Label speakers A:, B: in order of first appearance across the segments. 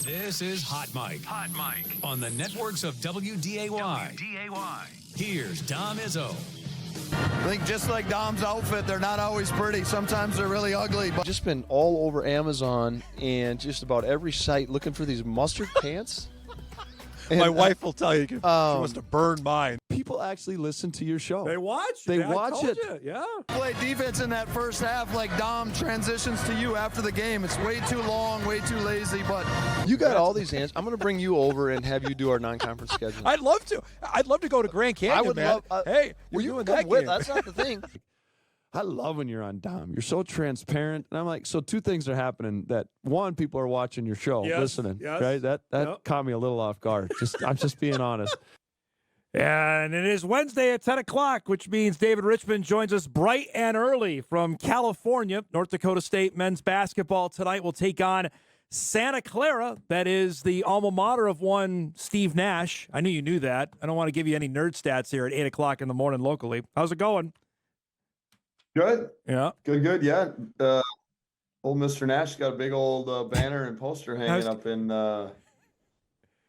A: This is Hot Mike. Hot Mike. On the networks of WDAY. Here's Dom Izzo.
B: I think just like Dom's outfit, they're not always pretty. Sometimes they're really ugly. But
C: Just been all over Amazon and just about every site looking for these mustard pants. And
D: my wife will tell you she wants to burn mine.
E: People actually listen to your show.
D: They watch.
E: They
D: I
E: watch
D: told
E: it.
D: you, yeah.
B: play defense in that first half like Dom transitions to you after the game. It's way too long, way too lazy. But
C: You got all these answers. I'm going to bring you over and have you do our non-conference schedule.
D: I'd love to. I'd love to go to Grand Canyon,
C: I would
D: man.
C: love.
D: Hey,
C: well,
D: you're
C: you
D: doing
C: can
D: that
C: come with.
D: game.
C: That's not the thing.
E: I love when you're on Dom. You're so transparent. And I'm like, so two things are happening. That one, people are watching your show,
D: Yes,
E: listening.
D: yes.
E: Right? That
D: Yep.
E: caught me a little off guard. I'm just being honest.
D: And it is Wednesday at 10 o'clock, which means David Richman joins us bright and early from California. North Dakota State men's basketball tonight will take on Santa Clara. That is the alma mater of one Steve Nash. I knew you knew that. I don't want to give you any nerd stats here at 8 o'clock in the morning locally. How's it going?
F: Good.
D: Yeah.
F: Good. Yeah. Old Mr. Nash got a big old banner and poster hanging up in. I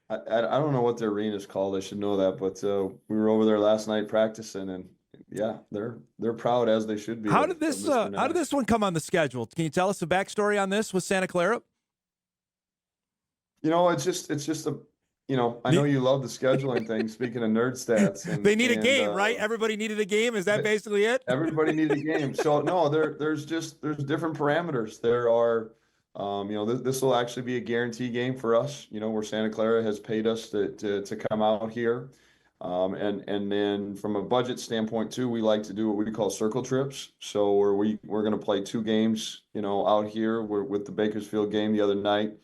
F: don't know what the arena's called. I should know that, but we were over there last night practicing, and yeah, they're proud as they should be.
D: How
F: of-
D: did
F: of
D: this
F: Mr.
D: how did
F: Nash.
D: this one come on the schedule? Can you tell us the backstory on this with Santa Clara?
F: It's just a. I know you love the scheduling thing. Speaking of nerd stats,
D: They need a game, right? Everybody needed a game. Is that basically it?
F: Everybody needs a game. So no, there's different parameters. There are, this will actually be a guarantee game for us. Where Santa Clara has paid us to come out here, and then from a budget standpoint too, we like to do what we call circle trips. So where we're going to play two games, out here. We're with the Bakersfield game the other night,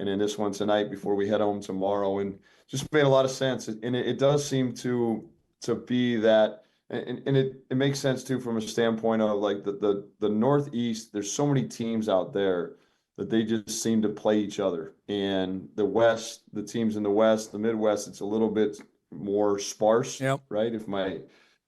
F: and then this one tonight before we head home tomorrow, and just made a lot of sense. And it does seem to be that. And it makes sense too from a standpoint of like the Northeast. There's so many teams out there that they just seem to play each other. And the West, the teams in the West, the Midwest, it's a little bit more sparse,
D: Yep.
F: right? If my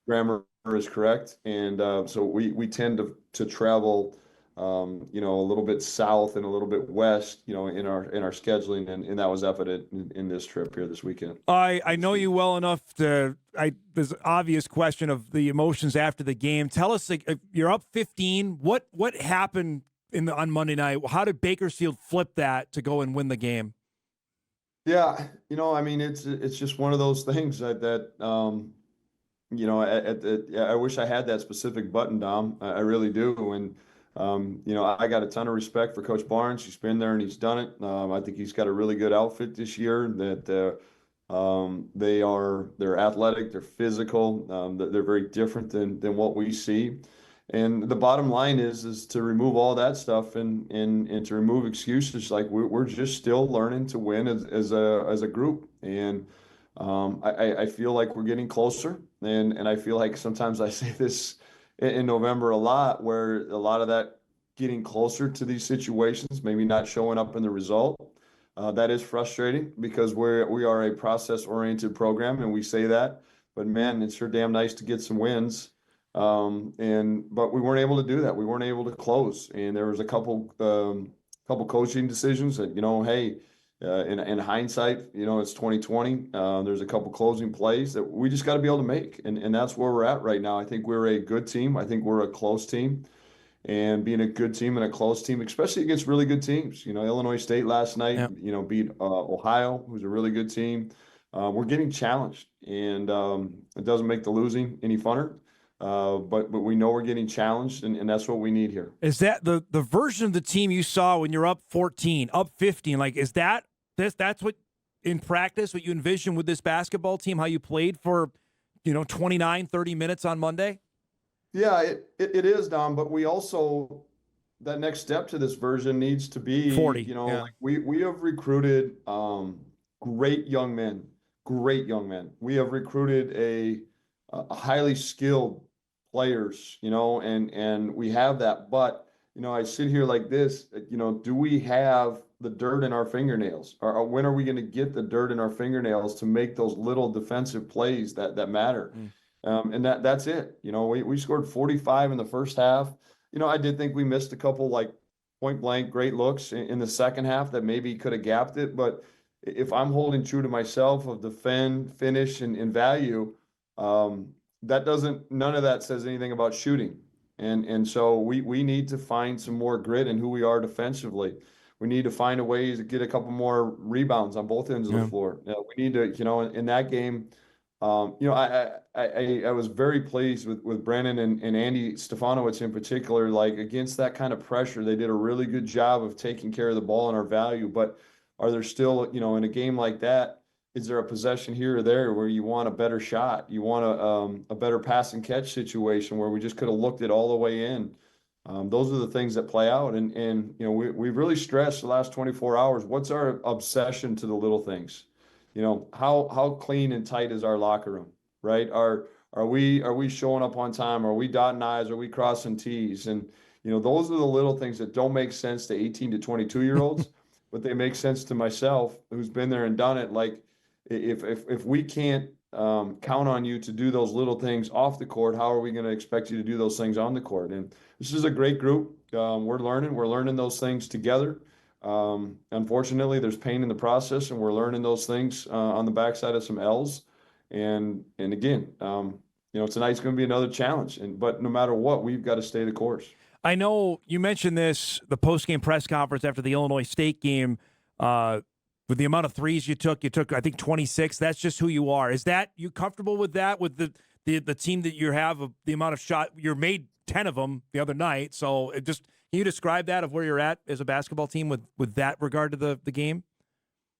F: grammar is correct. And so we tend to travel, a little bit south and a little bit west, in our scheduling, and that was evident in this trip here this weekend.
D: I know you well enough to. There's an obvious question of the emotions after the game. Tell us, like, if you're up 15. What happened on Monday night? How did Bakersfield flip that to go and win the game?
F: Yeah, it's just one of those things that I wish I had that specific button, Dom. I really do, and. I got a ton of respect for Coach Barnes. He's been there and he's done it. I think he's got a really good outfit this year. That they're athletic, they're physical, they're very different than what we see. And the bottom line is to remove all that stuff and to remove excuses. Like we're just still learning to win as a group. And I feel like we're getting closer. And I feel like sometimes I say this in November a lot, where a lot of that getting closer to these situations, maybe not showing up in the result, that is frustrating because we are a process-oriented program, and we say that. But man, it's sure damn nice to get some wins. But we weren't able to do that. We weren't able to close, and there was a couple coaching decisions that hey. In hindsight, it's 2020. There's a couple closing plays that we just got to be able to make, and that's where we're at right now. I think we're a good team. I think we're a close team, and being a good team and a close team, especially against really good teams. Illinois State last night,
D: Yep.
F: Beat Ohio, who's a really good team. We're getting challenged, and it doesn't make the losing any funner. But we know we're getting challenged, and that's what we need here.
D: Is that the version of the team you saw when you're up 14, up 15? Like, is that's what in practice, what you envision with this basketball team, how you played for, 29, 30 minutes on Monday?
F: Yeah, it is, Dom, but we also, that next step to this version needs to be
D: 40.
F: Like we have recruited great young men. We have recruited a highly skilled players, and we have that. But, I sit here like this, do we have the dirt in our fingernails? Or when are we going to get the dirt in our fingernails to make those little defensive plays that matter? And that's it. We scored 45 in the first half. I did think we missed a couple like point blank great looks in the second half that maybe could have gapped it. But if I'm holding true to myself of defend, finish, and value, none of that says anything about shooting. And so we need to find some more grit in who we are defensively. We need to find a way to get a couple more rebounds on both ends of the floor. We need to, in that game, I was very pleased with Brennan and Andy Stefanowicz in particular. Like against that kind of pressure, they did a really good job of taking care of the ball and our value. But are there still, in a game like that, is there a possession here or there where you want a better shot? You want a better pass and catch situation where we just could have looked it all the way in. Those are the things that play out. And we've really stressed the last 24 hours. What's our obsession to the little things? How clean and tight is our locker room, right? Are we showing up on time? Are we dotting I's? Are we crossing T's? And, those are the little things that don't make sense to 18 to 22-year-olds, but they make sense to myself who's been there and done it. Like if we can't count on you to do those little things off the court, how are we going to expect you to do those things on the court? And this is a great group. We're learning those things together. Unfortunately, there's pain in the process, and we're learning those things on the backside of some L's. And again, tonight's going to be another challenge. But no matter what, we've got to stay the course.
D: I know you mentioned this, the post-game press conference after the Illinois State game, with the amount of threes you took, I think 26. That's just who you are. Is that you comfortable with that, with the team that you have, the amount of shot you made 10 of them the other night? So can you describe that of where you're at as a basketball team with that regard to the game?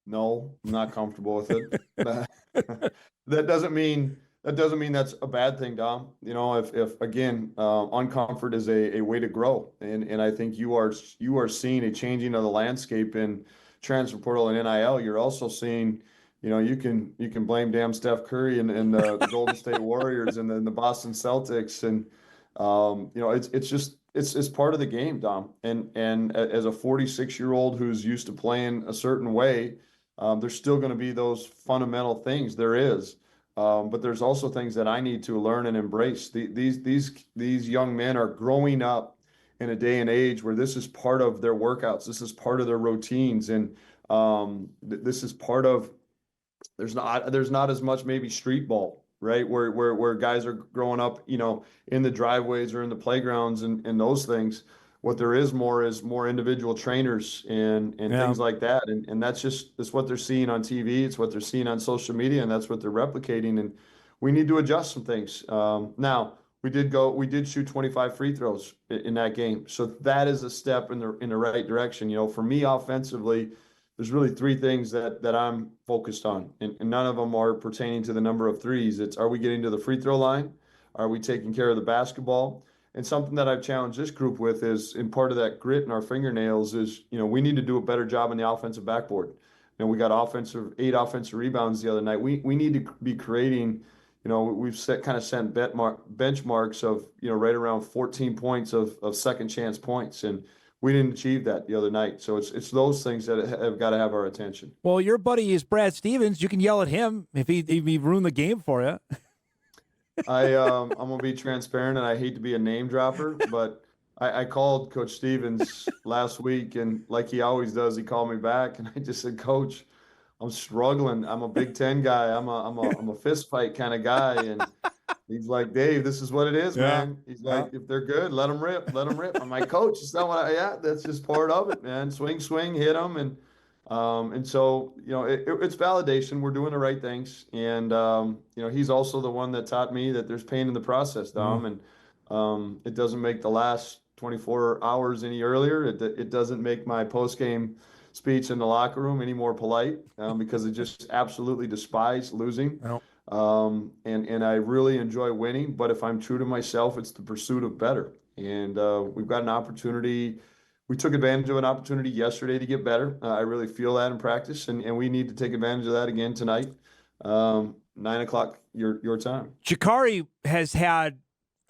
F: No, I'm not comfortable with it. That doesn't mean that's a bad thing, Dom. If again, uncomfort is a way to grow, and I think you are seeing a changing of the landscape in transfer portal and NIL. You're also seeing, you can blame damn Steph Curry and the Golden State Warriors and then the Boston Celtics, and it's part of the game, Dom. And as a 46-year-old who's used to playing a certain way, there's still going to be those fundamental things. There is. But there's also things that I need to learn and embrace. These young men are growing up in a day and age where this is part of their workouts. This is part of their routines. And this is part of, there's not as much maybe street ball, right? Where guys are growing up, in the driveways or in the playgrounds and those things. What there is more individual trainers and things like that. And that's what they're seeing on TV. It's what they're seeing on social media, and that's what they're replicating. And we need to adjust some things. Now we did shoot 25 free throws in that game. So that is a step in the right direction. For me offensively, there's really three things that I'm focused on, and none of them are pertaining to the number of threes. It's, are we getting to the free throw line? Are we taking care of the basketball? And something that I've challenged this group with is, in part of that grit in our fingernails is, we need to do a better job on the offensive backboard. We got 8 offensive rebounds the other night. We need to be creating, we've set benchmarks of, right around 14 points of second chance points. And we didn't achieve that the other night. So it's those things that have got to have our attention.
D: Well, your buddy is Brad Stevens. You can yell at him if he ruined the game for you.
F: I'm gonna be transparent, and I hate to be a name dropper, but I called Coach Stevens last week, and like he always does, he called me back, and I just said, Coach, I'm struggling. I'm a Big Ten guy. I'm a fist fight kind of guy, and he's like, Dave, this is what it is, man. He's like, if they're good, let them rip. I'm like, Coach, it's not what that's just part of it, man. Swing, hit them, and so, it's validation. We're doing the right things. And, he's also the one that taught me that there's pain in the process, Dom. And it doesn't make the last 24 hours any earlier. It doesn't make my post-game speech in the locker room any more polite, because I just absolutely despise losing. And I really enjoy winning. But if I'm true to myself, it's the pursuit of better. And we've got an opportunity. We took advantage of an opportunity yesterday to get better. I really feel that in practice, and we need to take advantage of that again tonight. 9:00 your time.
D: Sha'Carri has had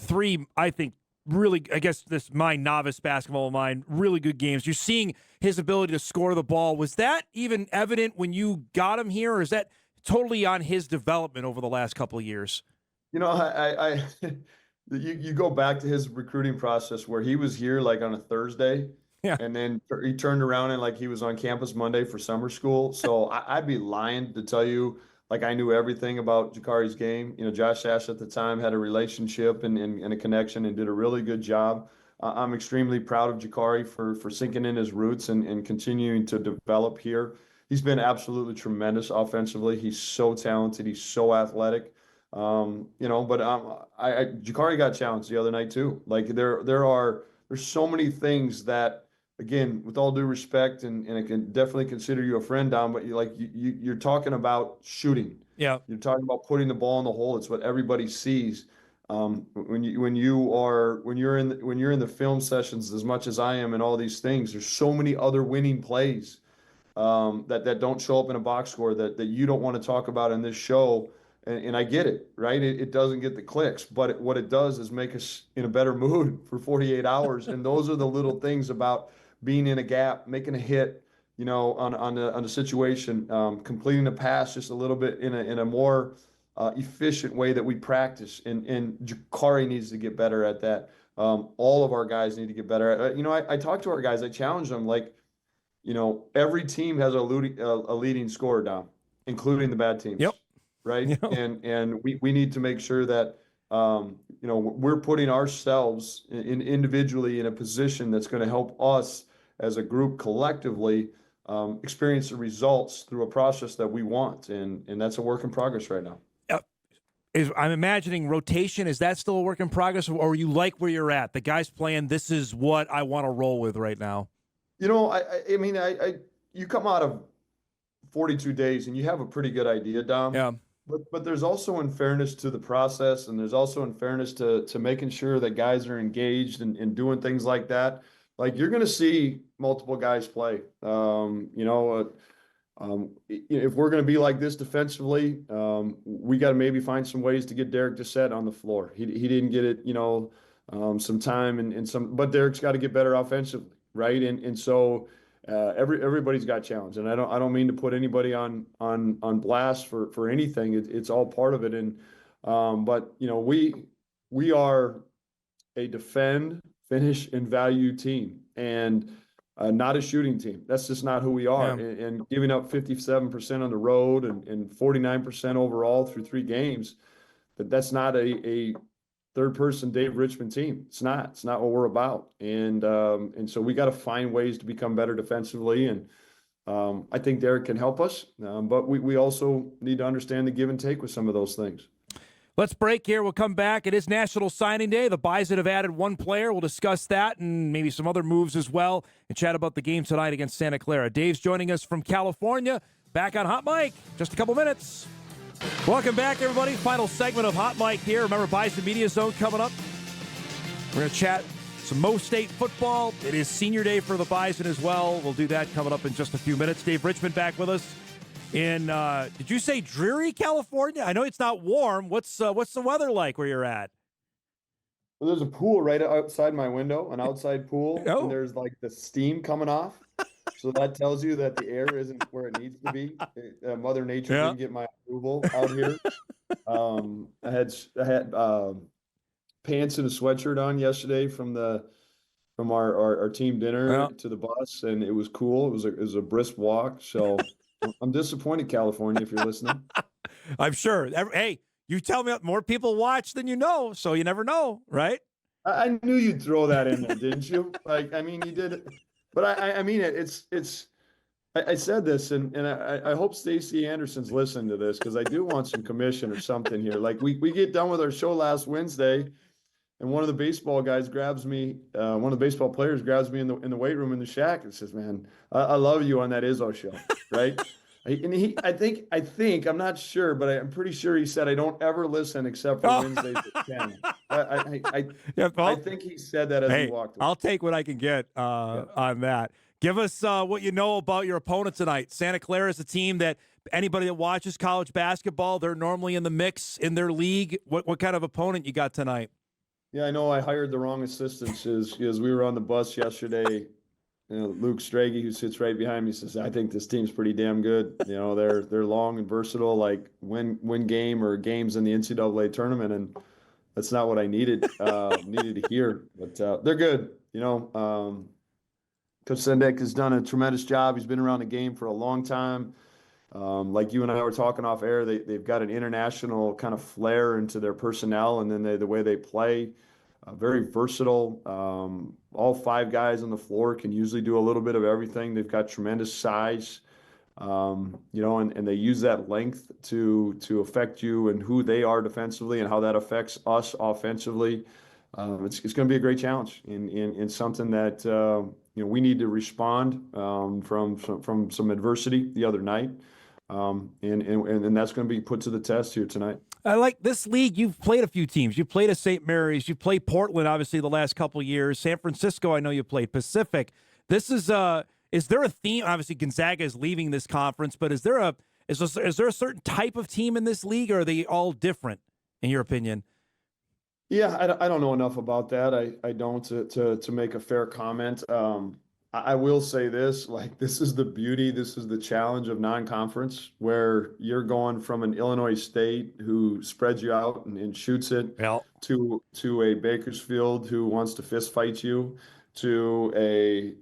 D: 3, I think, really, I guess this my novice basketball mind, really good games. You're seeing his ability to score the ball. Was that even evident when you got him here, or is that totally on his development over the last couple of years?
F: You go back to his recruiting process where he was here like on a Thursday.
D: Yeah.
F: And then he turned around and like he was on campus Monday for summer school. So I'd be lying to tell you like I knew everything about Jakari's game. You know, Josh Ash at the time had a relationship and a connection and did a really good job. I'm extremely proud of Jakari for sinking in his roots and continuing to develop here. He's been absolutely tremendous offensively. He's so talented. He's so athletic. You know, but Jakari got challenged the other night too. Like there's so many things that, again, with all due respect, and I can definitely consider you a friend, Dom, but you're talking about shooting.
D: Yeah.
F: You're talking about putting the ball in the hole. It's what everybody sees. When you're in the film sessions as much as I am and all these things, there's so many other winning plays that don't show up in a box score that you don't want to talk about in this show. And I get it, right? It doesn't get the clicks, but what it does is make us in a better mood for 48 hours. And those are the little things about being in a gap, making a hit, you know, on the situation, completing a pass just a little bit in a more efficient way that we practice. And Jakari needs to get better at that. All of our guys need to get better at it. You know, I talk to our guys, I challenge them like, you know, every team has a leading scorer down, including the bad teams.
D: Yep.
F: Right.
D: Yep.
F: And we need to make sure that, you know, we're putting ourselves individually in a position that's going to help us as a group collectively experience the results through a process that we want. And that's a work in progress right now.
D: I'm imagining rotation. Is that still a work in progress, or you like where you're at? The guys playing, this is what I want to roll with right now.
F: You know, I mean, you come out of 42 days and you have a pretty good idea, Dom.
D: Yeah.
F: But there's also in fairness to the process, and there's also in fairness to making sure that guys are engaged and doing things like that. Like you're going to see multiple guys play. If we're going to be like this defensively, we got to maybe find some ways to get Derek Dissett on the floor. He didn't get it, you know, some time and some, but Derek's got to get better offensively, right? And so everybody's got challenge, and I don't mean to put anybody on blast for anything. It's all part of it, and but you know we are a defend, finish, and value team, and not a shooting team. That's just not who we are.
D: Yeah.
F: And giving up 57% on the road and 49% overall through 3 games, that's not a third-person Dave Richman team. It's not what we're about. And so we got to find ways to become better defensively. And I think Derek can help us. But we also need to understand the give and take with some of those things.
D: Let's break here. We'll come back. It is National Signing Day. The Bison have added 1 player. We'll discuss that and maybe some other moves as well and chat about the game tonight against Santa Clara. Dave's joining us from California. Back on Hot Mic. Just a couple minutes. Welcome back, everybody. Final segment of Hot Mic here. Remember, Bison Media Zone coming up. We're going to chat some Mo State football. It is senior day for the Bison as well. We'll do that coming up in just a few minutes. Dave Richman back with us in, did you say dreary California? I know it's not warm. What's the weather like where you're at?
F: Well, there's a pool right outside my window, an outside pool,
D: Oh.
F: and there's like the steam coming off. So that tells you that the air isn't where it needs to be. Mother Nature didn't get my approval out here. I had pants and a sweatshirt on yesterday from our team dinner to the bus, and it was cool. It was a brisk walk. So I'm disappointed, California, if you're listening.
D: I'm sure. Hey, you tell me more people watch than you know, so you never know, right?
F: I knew you'd throw that in there, didn't you? Like, I mean, you did it. But I mean it. I said this, and I hope Stacey Anderson's listening to this, because I do want some commission or something here. Like we get done with our show last Wednesday, and one of the baseball guys grabs me, one of the baseball players grabs me in the weight room in the shack and says, "Man, I love you on that Izzo show," right? And I think I'm not sure, but I'm pretty sure he said I don't ever listen except for Wednesdays at 10. I think he said that as he walked away.
D: I'll take what I can get on that. Give us what you know about your opponent tonight. Santa Clara is a team that anybody that watches college basketball, they're normally in the mix in their league. What kind of opponent you got tonight?
F: Yeah, I know I hired the wrong assistants because we were on the bus yesterday. You know, Luke Strage, who sits right behind me, says, "I think this team's pretty damn good. You know, they're long and versatile, like win game or games in the NCAA tournament." And that's not what I needed to hear. But they're good. You know, Coach Sendek has done a tremendous job. He's been around the game for a long time. Like you and I were talking off air, they've got an international kind of flair into their personnel, and then the way they play. Very versatile. All 5 guys on the floor can usually do a little bit of everything. They've got tremendous size, and they use that length to affect you and who they are defensively and how that affects us offensively. It's going to be a great challenge in something that we need to respond from some adversity the other night, and that's going to be put to the test here tonight.
D: I like this league. You've played a few teams. You played at St. Mary's. You played Portland, obviously, the last couple of years. San Francisco, I know you played. Pacific. This is there a theme? Obviously, Gonzaga is leaving this conference, but is there a certain type of team in this league, or are they all different, in your opinion?
F: Yeah, I don't know enough about that. I don't to make a fair comment. I will say this, like this is the beauty, this is the challenge of non-conference, where you're going from an Illinois State who spreads you out and shoots it to a Bakersfield who wants to fist fight you, to a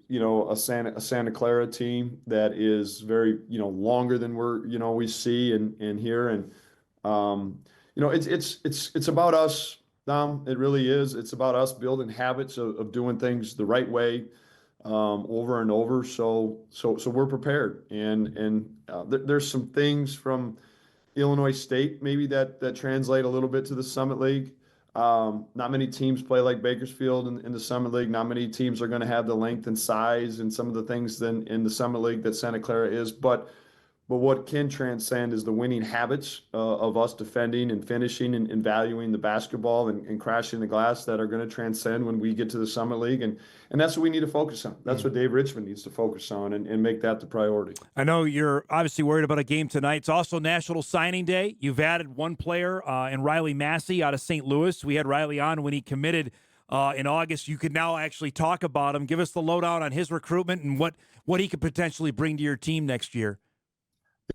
F: Santa Clara team that is very longer than we see and hear, and it's about us, Dom. It really is. It's about us building habits of doing things the right way, over and over. So we're prepared, and there's some things from Illinois State maybe that translate a little bit to the Summit League. Not many teams play like Bakersfield in the Summit League. Not many teams are going to have the length and size and some of the things then in the Summit League that Santa Clara is. But what can transcend is the winning habits of us defending and finishing and valuing the basketball and crashing the glass that are going to transcend when we get to the Summit League. And that's what we need to focus on. That's what Dave Richman needs to focus on and make that the priority.
D: I know you're obviously worried about a game tonight. It's also National Signing Day. You've added one player in Riley Massey out of St. Louis. We had Riley on when he committed in August. You could now actually talk about him. Give us the lowdown on his recruitment and what he could potentially bring to your team next year.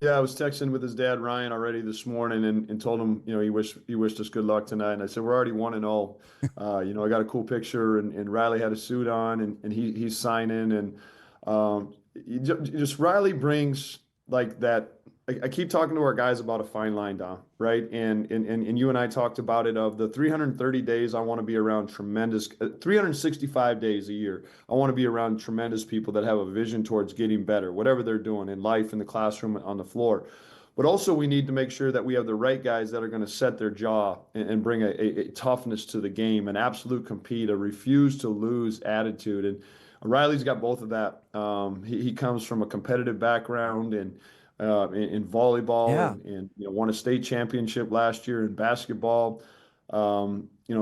F: Yeah, I was texting with his dad Ryan already this morning and told him, he wished us good luck tonight. And I said, we're already 1-0. I got a cool picture and Riley had a suit on and he's signing, and just Riley brings like that. I keep talking to our guys about a fine line, Dom, right? And you and I talked about it, of the 330 days I want to be around 365 days a year. I want to be around tremendous people that have a vision towards getting better, whatever they're doing in life, in the classroom, on the floor. But also we need to make sure that we have the right guys that are going to set their jaw and bring a toughness to the game, an absolute compete, a refuse to lose attitude. And Riley's got both of that. He comes from a competitive background and in volleyball, and won a state championship last year in basketball.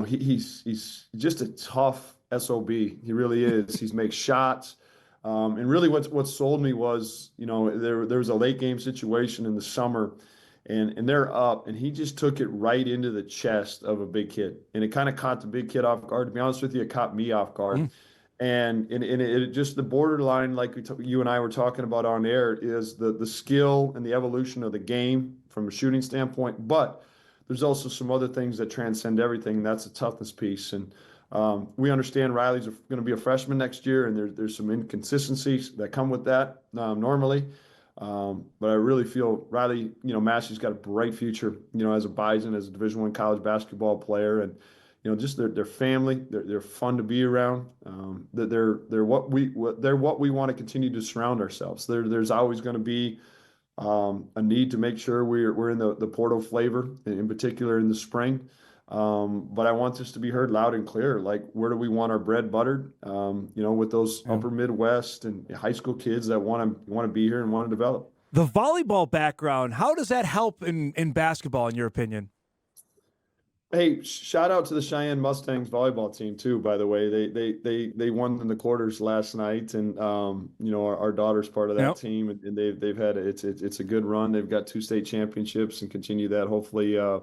F: He's just a tough SOB. He really is. He makes shots. And really what sold me was, there was a late game situation in the summer and they're up, and he just took it right into the chest of a big kid. And it kind of caught the big kid off guard. To be honest with you, it caught me off guard. And it just, the borderline, like you and I were talking about on air, is the skill and the evolution of the game from a shooting standpoint. But there's also some other things that transcend everything. And that's the toughness piece. And we understand Riley's going to be a freshman next year, and there's some inconsistencies that come with that normally. But I really feel Riley, Massey's got a bright future, as a Bison, as a Division I college basketball player, and just their family. They're fun to be around. They're what we want to continue to surround ourselves. There's always going to be a need to make sure we're in the Porto flavor, in particular in the spring. But I want this to be heard loud and clear. Like, where do we want our bread buttered? With those upper Midwest and high school kids that want to be here and want to develop.
D: The volleyball background, how does that help in basketball, in your opinion?
F: Hey, shout out to the Cheyenne Mustangs volleyball team too. By the way, they won in the quarters last night, and our daughter's part of that team, and they've had it's a good run. They've got 2 state championships and continue that. Hopefully, I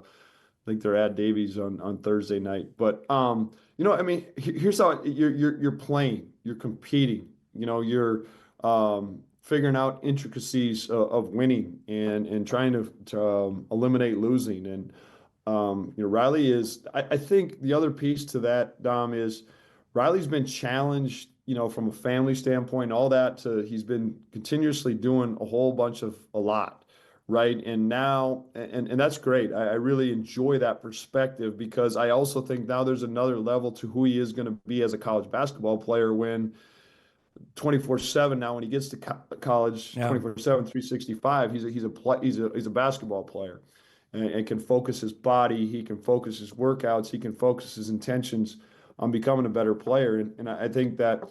F: think they're at Davies on Thursday night. But here's how you're playing, you're competing. You're figuring out intricacies of winning and trying to eliminate losing. And Riley is, I think the other piece to that, Dom, is Riley's been challenged, from a family standpoint, all that, to he's been continuously doing a whole bunch of a lot, right? And now, and that's great. I really enjoy that perspective, because I also think now there's another level to who he is going to be as a college basketball player, when 24/7 now, when he gets to college, 24/7, 365, he's a basketball player, and can focus his body, he can focus his workouts, he can focus his intentions on becoming a better player. And I think that,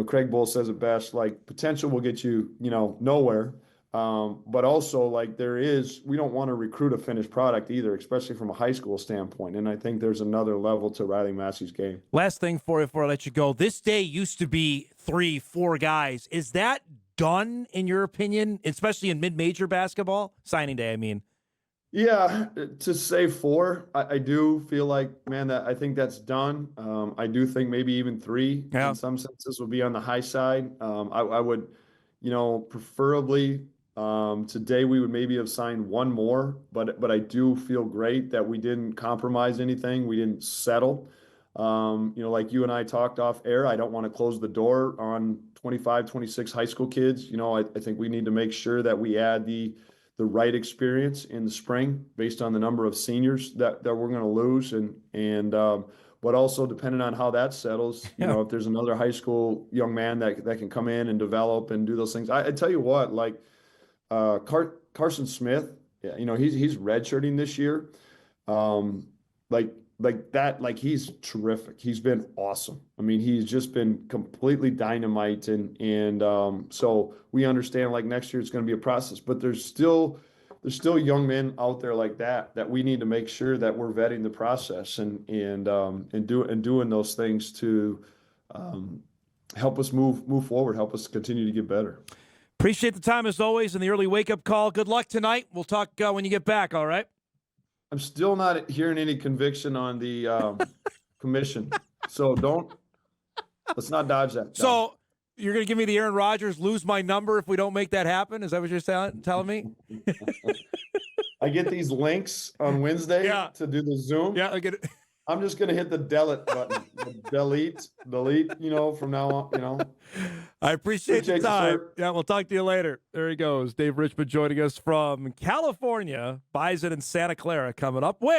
F: Craig Bull says it best, like, potential will get you, nowhere. But also, like, we don't want to recruit a finished product either, especially from a high school standpoint. And I think there's another level to Riley Massey's game.
D: Last thing for you before I let you go. This day used to be 3-4 guys. Is that done, in your opinion, especially in mid-major basketball? Signing day, I mean.
F: Yeah, to say 4, I do feel like, man, that I think that's done. I do think maybe even 3 in some senses would be on the high side. I would, preferably, today we would maybe have signed 1 more, but I do feel great that we didn't compromise anything. We didn't settle. Like you and I talked off air, I don't want to close the door on 25, 26 high school kids. I think we need to make sure that we add the right experience in the spring based on the number of seniors that we're going to lose. But also depending on how that settles, if there's another high school young man that can come in and develop and do those things. I tell you what, like, Carson Smith, he's redshirting this year. Like he's terrific. He's been awesome. I mean, he's just been completely dynamite, and so we understand, like, next year it's going to be a process, but there's still young men out there like that we need to make sure that we're vetting the process and doing those things to help us move forward, help us continue to get better.
D: Appreciate the time as always and the early wake-up call. Good luck tonight. We'll talk when you get back, all right?
F: I'm still not hearing any conviction on the commission. So let's not dodge that.
D: So you're going to give me the Aaron Rodgers lose my number if we don't make that happen? Is that what you're telling me?
F: I get these links on Wednesday to do the Zoom.
D: Yeah, I get it.
F: I'm just going to hit the delete button. delete, from now on,
D: I appreciate the time. Yeah, we'll talk to you later. There he goes. Dave Richman joining us from California. Bison and Santa Clara coming up with